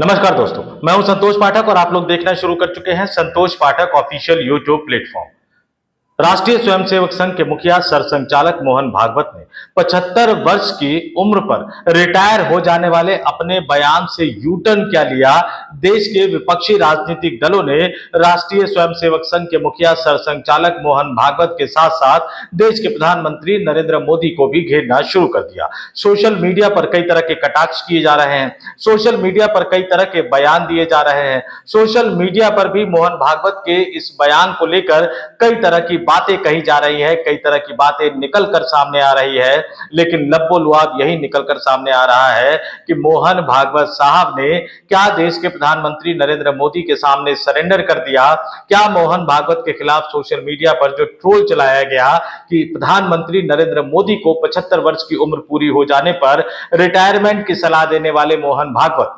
नमस्कार दोस्तों, मैं हूं संतोष पाठक और आप लोग देखना शुरू कर चुके हैं संतोष पाठक ऑफिशियल यूट्यूब प्लेटफॉर्म। राष्ट्रीय स्वयंसेवक संघ के मुखिया सरसंघचालक मोहन भागवत ने 75 वर्ष की उम्र पर रिटायर हो जाने वाले अपने बयान से यू टर्न क्या लिया। देश के विपक्षी राजनीतिक दलों ने राष्ट्रीय स्वयंसेवक संघ के मुखिया सरसंघचालक मोहन भागवत के साथ साथ देश के प्रधानमंत्री नरेंद्र मोदी को भी घेरना शुरू कर दिया। सोशल मीडिया पर कई तरह के कटाक्ष किए जा रहे हैं, सोशल मीडिया पर कई तरह के बयान दिए जा रहे हैं, सोशल मीडिया पर भी मोहन भागवत के इस बयान को लेकर कई तरह की बातें कही जा रही है, कई तरह की बातें निकल कर सामने आ रही है। लेकिन लब्बो लुआब यही निकल कर सामने आ रहा है कि मोहन भागवत साहब ने क्या देश के प्रधानमंत्री नरेंद्र मोदी के सामने सरेंडर कर दिया। क्या मोहन भागवत के खिलाफ सोशल मीडिया पर जो ट्रोल चलाया गया कि प्रधानमंत्री नरेंद्र मोदी को 75 वर्ष की उम्र पूरी हो जाने पर रिटायरमेंट की सलाह देने वाले मोहन भागवत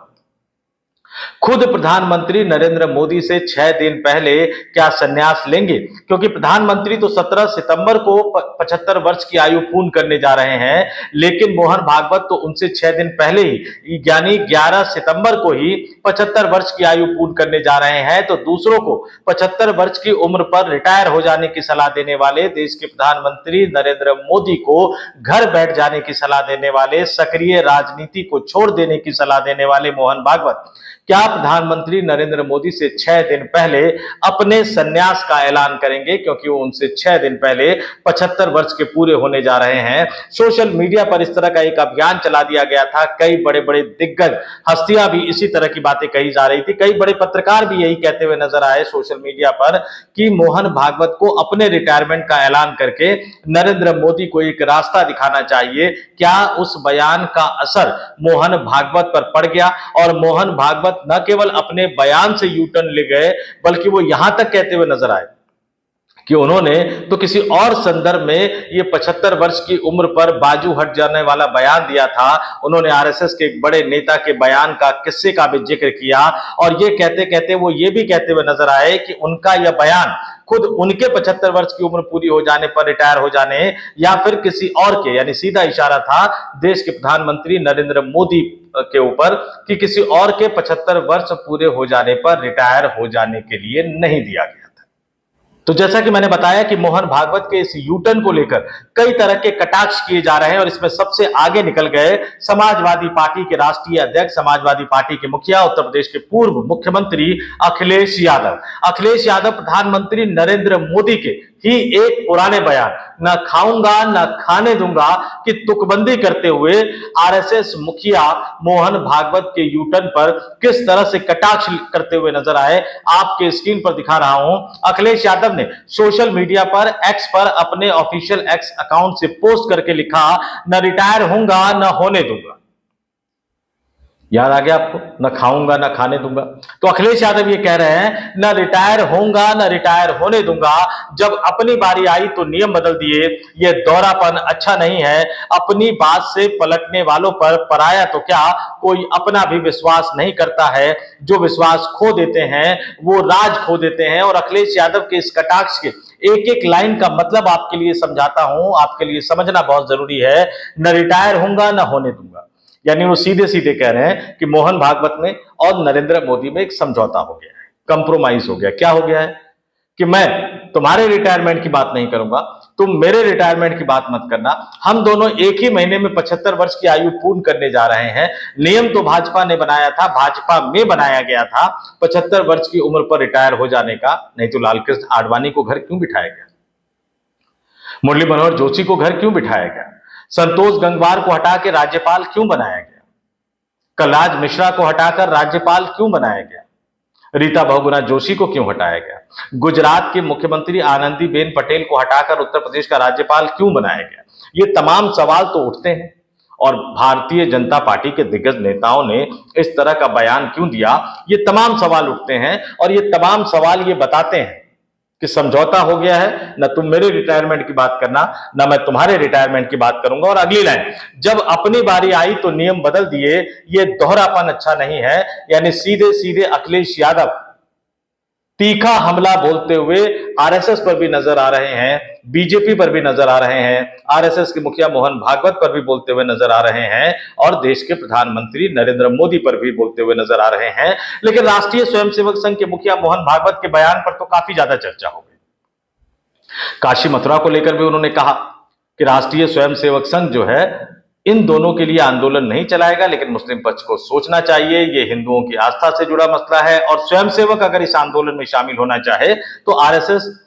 खुद प्रधानमंत्री नरेंद्र मोदी से 6 दिन पहले क्या संन्यास लेंगे, क्योंकि प्रधानमंत्री तो 17 सितंबर को 75 वर्ष की आयु पूर्ण करने जा रहे हैं, लेकिन मोहन भागवत तो उनसे 6 दिन पहले ही यानी 11 सितंबर को ही 75 वर्ष की आयु पूर्ण करने जा रहे हैं। तो दूसरों को 75 वर्ष की उम्र पर रिटायर हो जाने की सलाह देने वाले देश के प्रधानमंत्री नरेंद्र मोदी को घर बैठ जाने की सलाह देने वाले, सक्रिय राजनीति को छोड़ देने की सलाह देने वाले मोहन भागवत क्या प्रधानमंत्री नरेंद्र मोदी से 6 दिन पहले अपने संन्यास का ऐलान करेंगे, क्योंकि वो उनसे 6 दिन पहले 75 वर्ष के पूरे होने जा रहे हैं। सोशल मीडिया पर इस तरह का एक अभियान चला दिया गया था, कई बड़े बड़े दिग्गज हस्तियां भी इसी तरह की बातें कही जा रही थी, कई बड़े पत्रकार भी यही कहते हुए नजर आए सोशल मीडिया पर कि मोहन भागवत को अपने रिटायरमेंट का ऐलान करके नरेंद्र मोदी को एक रास्ता दिखाना चाहिए। क्या उस बयान का असर मोहन भागवत पर पड़ गया और मोहन भागवत न केवल अपने बयान से यू टर्न ले गए, बल्कि वो यहां तक कहते हुए नजर आए कि उन्होंने तो किसी और संदर्भ में ये 75 वर्ष की उम्र पर बाजू हट जाने वाला बयान दिया था। उन्होंने आरएसएस के एक बड़े नेता के बयान का, किस्से का भी जिक्र किया और ये कहते कहते वो ये भी कहते हुए नजर आए कि उनका यह बयान खुद उनके 75 वर्ष की उम्र पूरी हो जाने पर रिटायर हो जाने या फिर किसी और के, यानी सीधा इशारा था देश के प्रधानमंत्री नरेंद्र मोदी के ऊपर कि किसी और के 75 वर्ष पूरे हो जाने पर रिटायर हो जाने के लिए नहीं दिया गया। तो जैसा कि मैंने बताया कि मोहन भागवत के इस यू टर्न को लेकर कई तरह के कटाक्ष किए जा रहे हैं और इसमें सबसे आगे निकल गए समाजवादी पार्टी के राष्ट्रीय अध्यक्ष, समाजवादी पार्टी के मुखिया, उत्तर प्रदेश के पूर्व मुख्यमंत्री अखिलेश यादव। अखिलेश यादव प्रधानमंत्री नरेंद्र मोदी के ही एक पुराने बयान न खाऊंगा न खाने दूंगा की तुकबंदी करते हुए आरएसएस मुखिया मोहन भागवत के यू टर्न पर किस तरह से कटाक्ष करते हुए नजर आए, आपके स्क्रीन पर दिखा रहा हूं। अखिलेश यादव ने सोशल मीडिया पर एक्स पर अपने ऑफिशियल एक्स अकाउंट से पोस्ट करके लिखा, न रिटायर होऊंगा न होने दूंगा। याद आ गया आपको, न खाऊंगा न खाने दूंगा। तो अखिलेश यादव ये कह रहे हैं न रिटायर होऊंगा न रिटायर होने दूंगा। जब अपनी बारी आई तो नियम बदल दिए, ये दोहरापन अच्छा नहीं है। अपनी बात से पलटने वालों पर पराया तो क्या, कोई अपना भी विश्वास नहीं करता है। जो विश्वास खो देते हैं वो राज खो देते हैं। और अखिलेश यादव के इस कटाक्ष के एक एक लाइन का मतलब आपके लिए समझाता हूं, आपके लिए समझना बहुत जरूरी है। न रिटायर होऊंगा न होने दूंगा, यानी वो सीधे सीधे कह रहे हैं कि मोहन भागवत में और नरेंद्र मोदी में एक समझौता हो गया है, कंप्रोमाइज हो गया। क्या हो गया है कि मैं तुम्हारे रिटायरमेंट की बात नहीं करूंगा, तुम मेरे रिटायरमेंट की बात मत करना। हम दोनों एक ही महीने में 75 वर्ष की आयु पूर्ण करने जा रहे हैं। नियम तो भाजपा ने बनाया था, भाजपा में बनाया गया था 75 वर्ष की उम्र पर रिटायर हो जाने का, नहीं तो लालकृष्ण आडवाणी को घर क्यों बिठाया गया, मुरली मनोहर जोशी को घर क्यों बिठाया गया, संतोष गंगवार को हटा के राज्यपाल क्यों बनाया गया, कलराज मिश्रा को हटाकर राज्यपाल क्यों बनाया गया, रीता बहुगुणा जोशी को क्यों हटाया गया, गुजरात के मुख्यमंत्री आनंदीबेन पटेल को हटाकर उत्तर प्रदेश का राज्यपाल क्यों बनाया गया। ये तमाम सवाल तो उठते हैं और भारतीय जनता पार्टी के दिग्गज नेताओं ने इस तरह का बयान क्यों दिया, ये तमाम सवाल उठते हैं और ये तमाम सवाल ये बताते हैं कि समझौता हो गया है, न तुम मेरे रिटायरमेंट की बात करना न मैं तुम्हारे रिटायरमेंट की बात करूंगा। और अगली लाइन, जब अपनी बारी आई तो नियम बदल दिए, ये दोहरापन अच्छा नहीं है। यानी सीधे सीधे अखिलेश यादव तीखा हमला बोलते हुए आरएसएस पर भी नजर आ रहे हैं, बीजेपी पर भी नजर आ रहे हैं, आरएसएस के मुखिया मोहन भागवत पर भी बोलते हुए नजर आ रहे हैं और देश के प्रधानमंत्री नरेंद्र मोदी पर भी बोलते हुए नजर आ रहे हैं। लेकिन राष्ट्रीय स्वयंसेवक संघ के मुखिया मोहन भागवत के बयान पर तो काफी ज्यादा चर्चा हो गई। काशी मथुरा को लेकर भी उन्होंने कहा कि राष्ट्रीय स्वयंसेवक संघ जो है इन दोनों के लिए आंदोलन नहीं चलाएगा, लेकिन मुस्लिम पक्ष को सोचना चाहिए, ये हिंदुओं की आस्था से जुड़ा मसला है और स्वयंसेवक अगर इस आंदोलन में शामिल होना चाहे तो आरएसएस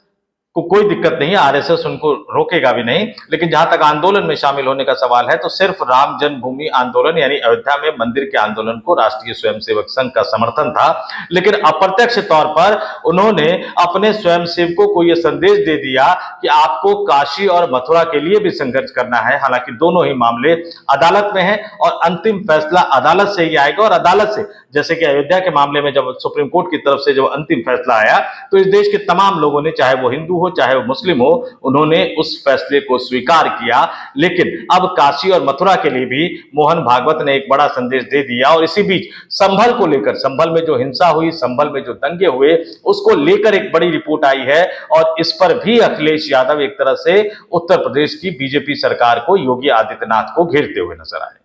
को कोई दिक्कत नहीं है, आरएसएस उनको रोकेगा भी नहीं। लेकिन जहां तक आंदोलन में शामिल होने का सवाल है तो सिर्फ राम जन्मभूमि आंदोलन यानी अयोध्या में मंदिर के आंदोलन को राष्ट्रीय स्वयंसेवक संघ का समर्थन था, लेकिन अप्रत्यक्ष तौर पर उन्होंने अपने स्वयंसेवकों को यह संदेश दे दिया कि आपको काशी और मथुरा के लिए भी संघर्ष करना है। हालांकि दोनों ही मामले अदालत में हैं और अंतिम फैसला अदालत से ही आएगा और अदालत से, जैसे कि अयोध्या के मामले में जब सुप्रीम कोर्ट की तरफ से जब अंतिम फैसला आया तो इस देश के तमाम लोगों ने, चाहे वो हिंदू हो चाहे वो मुस्लिम हो, उन्होंने उस फैसले को स्वीकार किया। लेकिन अब काशी और मथुरा के लिए भी मोहन भागवत ने एक बड़ा संदेश दे दिया और इसी बीच संभल को लेकर, संभल में जो हिंसा हुई, संभल में जो दंगे हुए, उसको लेकर एक बड़ी रिपोर्ट आई है और इस पर भी अखिलेश यादव एक तरह से उत्तर प्रदेश की बीजेपी सरकार को, योगी आदित्यनाथ को घेरते हुए नजर आए।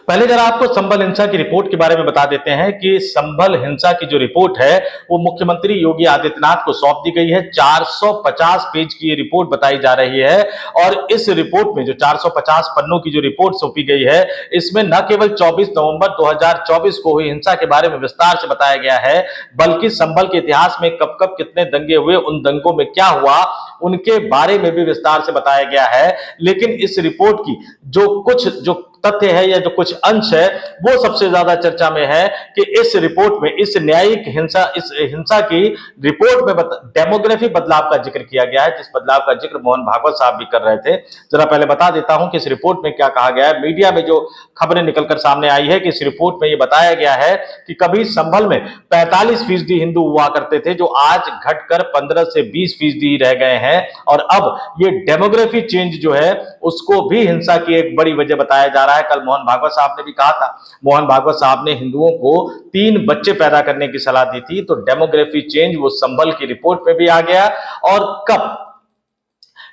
पहले जरा आपको संभल हिंसा की रिपोर्ट के बारे में बता देते हैं कि संभल हिंसा की जो रिपोर्ट है वो मुख्यमंत्री योगी आदित्यनाथ को सौंप दी गई है। 450 पेज की ये रिपोर्ट बताई जा रही है और इस रिपोर्ट में जो 450 पन्नों की जो रिपोर्ट सौंपी गई है, इसमें न केवल 24 नवंबर 2024 को हुई हिंसा के बारे में विस्तार से बताया गया है, बल्कि संभल के इतिहास में कब कब कितने दंगे हुए, उन दंगों में क्या हुआ, उनके बारे में भी विस्तार से बताया गया है। लेकिन इस रिपोर्ट की जो तथ्य है या जो कुछ अंश है वो सबसे ज्यादा चर्चा में है कि इस रिपोर्ट में, इस न्यायिक हिंसा, इस हिंसा की रिपोर्ट में डेमोग्राफी बदलाव का जिक्र किया गया है, जिस बदलाव का जिक्र मोहन भागवत साहब भी कर रहे थे। जरा पहले बता देता हूं कि इस रिपोर्ट में क्या कहा गया है। मीडिया में जो खबरें निकलकर सामने आई है कि इस रिपोर्ट में यह बताया गया है कि कभी संभल में 45% हिंदू हुआ करते थे, जो आज घटकर 15 से 20% रह गए हैं और अब ये डेमोग्राफी चेंज जो है उसको भी हिंसा की एक बड़ी वजह बताया जा रहा है। कल मोहन भागवत साहब ने भी कहा था, मोहन भागवत साहब ने हिंदुओं को 3 बच्चे पैदा करने की सलाह दी थी, तो डेमोग्राफी चेंज वो संभल की रिपोर्ट में भी आ गया। और कब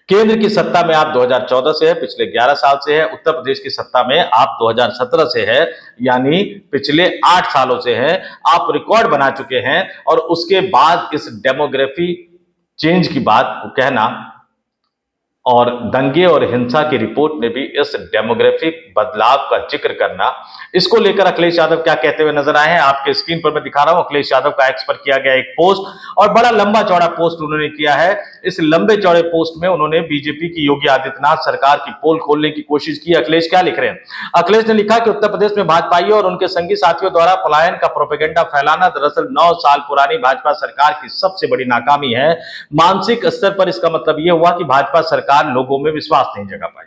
केंद्र की सत्ता में आप 2014 से है, पिछले 11 साल से है, उत्तर प्रदेश की सत्ता में आप 2017 से है, यानी पिछले 8 सालों से है, आप रिकॉर्ड बना चुके हैं। और उसके बाद इस डेमोग्राफी चेंज की बात को कहना और दंगे और हिंसा की रिपोर्ट में भी इस डेमोग्राफिक बदलाव का जिक्र करना, इसको लेकर अखिलेश यादव क्या कहते हुए नजर आए हैं आपके स्क्रीन पर मैं दिखा रहा हूं। अखिलेश यादव का एक्स पर किया गया एक पोस्ट और बड़ा लंबा चौड़ा पोस्ट उन्होंने किया है। इस लंबे चौड़े पोस्ट में उन्होंने बीजेपी की, योगी आदित्यनाथ सरकार की पोल खोलने की कोशिश की। अखिलेश क्या लिख रहे हैं? अखिलेश ने लिखा कि उत्तर प्रदेश में भाजपाइयों और उनके संगी साथियों द्वारा पलायन का प्रोपेगेंडा फैलाना दरअसल 9 साल पुरानी भाजपा सरकार की सबसे बड़ी नाकामी है। मानसिक स्तर पर इसका मतलब यह हुआ कि भाजपा सरकार लोगों में विश्वास नहीं जगा पाई।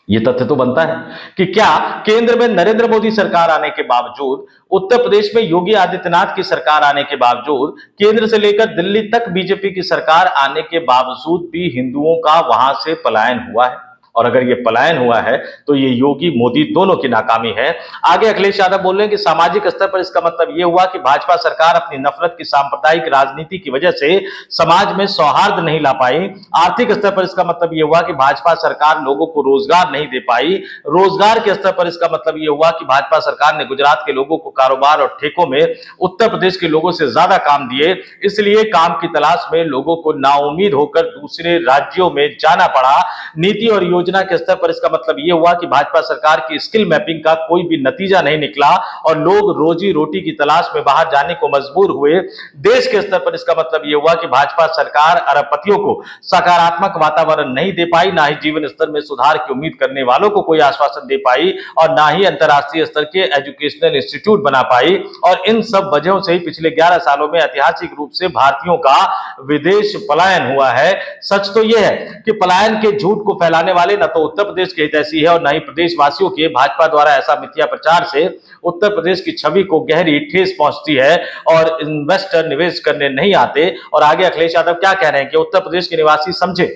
यह तथ्य तो बनता है कि क्या केंद्र में नरेंद्र मोदी सरकार आने के बावजूद, उत्तर प्रदेश में योगी आदित्यनाथ की सरकार आने के बावजूद, केंद्र से लेकर दिल्ली तक बीजेपी की सरकार आने के बावजूद भी हिंदुओं का वहां से पलायन हुआ है? और अगर ये पलायन हुआ है तो ये योगी मोदी दोनों की नाकामी है। आगे अखिलेश यादव बोल रहे हैं कि सामाजिक स्तर पर इसका मतलब ये हुआ कि भाजपा सरकार अपनी नफरत की सांप्रदायिक राजनीति की वजह से समाज में सौहार्द नहीं ला पाई। आर्थिक स्तर पर इसका मतलब ये हुआ कि भाजपा सरकार लोगों को रोजगार नहीं दे पाई। रोजगार के स्तर पर इसका मतलब ये हुआ कि भाजपा सरकार ने गुजरात के लोगों को कारोबार और ठेकों में उत्तर प्रदेश के लोगों से ज्यादा काम दिए, इसलिए काम की तलाश में लोगों को नाउम्मीद होकर दूसरे राज्यों में जाना पड़ा। नीति और योजना के स्तर पर इसका मतलब यह हुआ कि भाजपा सरकार की स्किल मैपिंग का कोई भी नतीजा नहीं निकला और लोग रोजी रोटी की तलाश में बाहर जाने को मजबूर हुए। देश के स्तर पर इसका मतलब यह हुआ कि भाजपा सरकार अरबपतियों को सकारात्मक वातावरण नहीं दे पाई, ना ही जीवन स्तर में सुधार की उम्मीद करने वालों को कोई आश्वासन दे पाई और ना ही अंतरराष्ट्रीय स्तर के एजुकेशनल इंस्टीट्यूट बना पाई। और इन सब वजहों से ही पिछले 11 सालों में ऐतिहासिक रूप से भारतीयों का विदेश पलायन हुआ है। सच तो यह है कि पलायन के झूठ को फैलाने वाले न तो उत्तर प्रदेश के हितैषी है और न ही प्रदेशवासियों के भाजपा द्वारा ऐसा मिथ्या प्रचार से उत्तर प्रदेश की छवि को गहरी ठेस पहुंचती है और इन्वेस्टर निवेश करने नहीं आते। और आगे अखिलेश यादव क्या कह रहे हैं कि उत्तर प्रदेश के निवासी समझे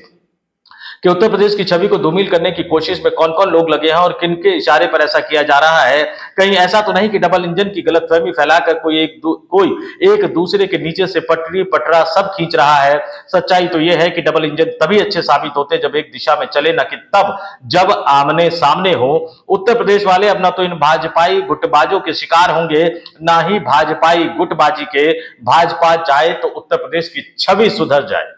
कि उत्तर प्रदेश की छवि को धूमिल करने की कोशिश में कौन कौन लोग लगे हैं और किनके इशारे पर ऐसा किया जा रहा है। कहीं ऐसा तो नहीं कि डबल इंजन की गलतफहमी फैलाकर कोई एक दूसरे के नीचे से पटरी पटरा सब खींच रहा है। सच्चाई तो यह है कि डबल इंजन तभी अच्छे साबित होते जब एक दिशा में चले, न कि तब जब आमने सामने हो। उत्तर प्रदेश वाले अब ना तो इन भाजपाई गुटबाजों के शिकार होंगे, ना ही भाजपाई गुटबाजी के। भाजपा जाए तो उत्तर प्रदेश की छवि सुधर जाए।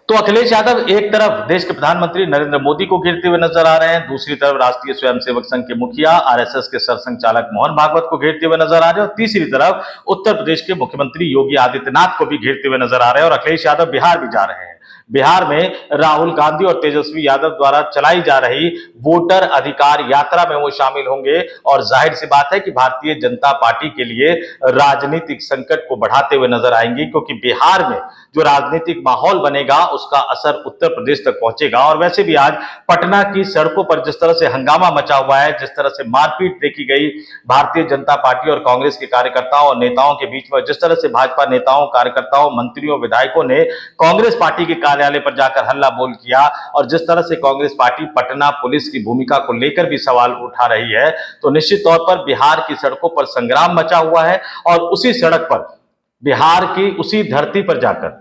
तो अखिलेश यादव एक तरफ देश के प्रधानमंत्री नरेंद्र मोदी को घेरते हुए नजर आ रहे हैं, दूसरी तरफ राष्ट्रीय स्वयंसेवक संघ के मुखिया आरएसएस के सरसंघचालक मोहन भागवत को घेरते हुए नजर आ रहे हैं, और तीसरी तरफ उत्तर प्रदेश के मुख्यमंत्री योगी आदित्यनाथ को भी घेरते हुए नजर आ रहे हैं। और अखिलेश यादव बिहार भी जा रहे हैं। बिहार में राहुल गांधी और तेजस्वी यादव द्वारा चलाई जा रही वोटर अधिकार यात्रा में वो शामिल होंगे, और जाहिर सी बात है कि भारतीय जनता पार्टी के लिए राजनीतिक संकट को बढ़ाते हुए नजर आएंगे, क्योंकि बिहार में जो राजनीतिक माहौल बनेगा उसका असर उत्तर प्रदेश तक पहुंचेगा। और वैसे भी आज पटना की सड़कों पर जिस तरह से हंगामा मचा हुआ है, जिस तरह से मारपीट देखी गई भारतीय जनता पार्टी और कांग्रेस के कार्यकर्ताओं और नेताओं के बीच में, जिस तरह से भाजपा नेताओं कार्यकर्ताओं मंत्रियों विधायकों ने कांग्रेस पार्टी के कार्यालय पर जाकर हल्ला बोल किया, और जिस तरह से कांग्रेस पार्टी पटना पुलिस की भूमिका को लेकर भी सवाल उठा रही है, तो निश्चित तौर पर बिहार की सड़कों पर संग्राम मचा हुआ है। और उसी सड़क पर, बिहार की उसी धरती पर जाकर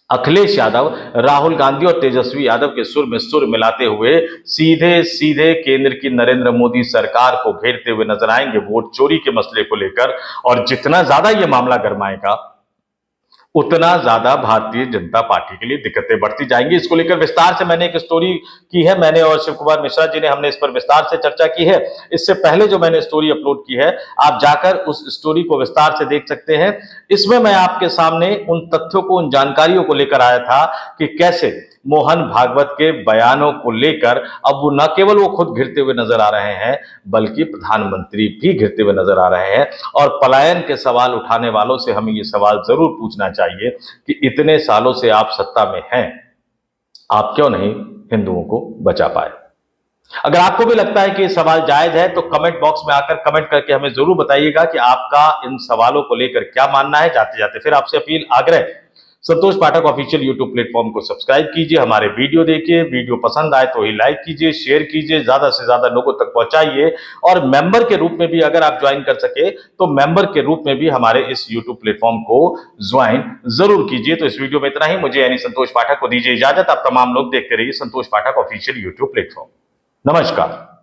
अखिलेश यादव राहुल गांधी और तेजस्वी यादव के सुर में सुर मिलाते हुए सीधे सीधे केंद्र की नरेंद्र मोदी सरकार को घेरते हुए नजर आएंगे वोट चोरी के मसले को लेकर। और जितना ज्यादा यह मामला गरमाएगा, उतना ज्यादा भारतीय जनता पार्टी के लिए दिक्कतें बढ़ती जाएंगी। इसको लेकर विस्तार से मैंने एक स्टोरी की है, मैंने और शिव कुमार मिश्रा जी ने हमने इस पर विस्तार से चर्चा की है। इससे पहले जो मैंने स्टोरी अपलोड की है, आप जाकर उस स्टोरी को विस्तार से देख सकते हैं। इसमें मैं आपके सामने उन तथ्यों को, उन जानकारियों को लेकर आया था कि कैसे मोहन भागवत के बयानों को लेकर अब वो न केवल वो खुद घिरते हुए नजर आ रहे हैं, बल्कि प्रधानमंत्री भी घिरते हुए नजर आ रहे हैं। और पलायन के सवाल उठाने वालों से हमें ये सवाल जरूर पूछना चाहिए कि इतने सालों से आप सत्ता में हैं, आप क्यों नहीं हिंदुओं को बचा पाए। अगर आपको भी लगता है कि ये सवाल जायज है, तो कमेंट बॉक्स में आकर कमेंट करके हमें जरूर बताइएगा कि आपका इन सवालों को लेकर क्या मानना है। जाते जाते फिर आपसे अपील, आग्रह, संतोष पाठक ऑफिशियल यूट्यूब प्लेटफॉर्म को सब्सक्राइब कीजिए, हमारे वीडियो देखिए, वीडियो पसंद आए तो ही लाइक कीजिए, शेयर कीजिए, ज्यादा से ज्यादा लोगों तक पहुंचाइए। और मेंबर के रूप में भी अगर आप ज्वाइन कर सके तो मेंबर के रूप में भी हमारे इस यूट्यूब प्लेटफॉर्म को ज्वाइन जरूर कीजिए। तो इस वीडियो में इतना ही। मुझे यानी संतोष पाठक को दीजिए इजाजत। आप तमाम लोग देखते रहिए संतोष पाठक ऑफिशियल यूट्यूब प्लेटफॉर्म। नमस्कार।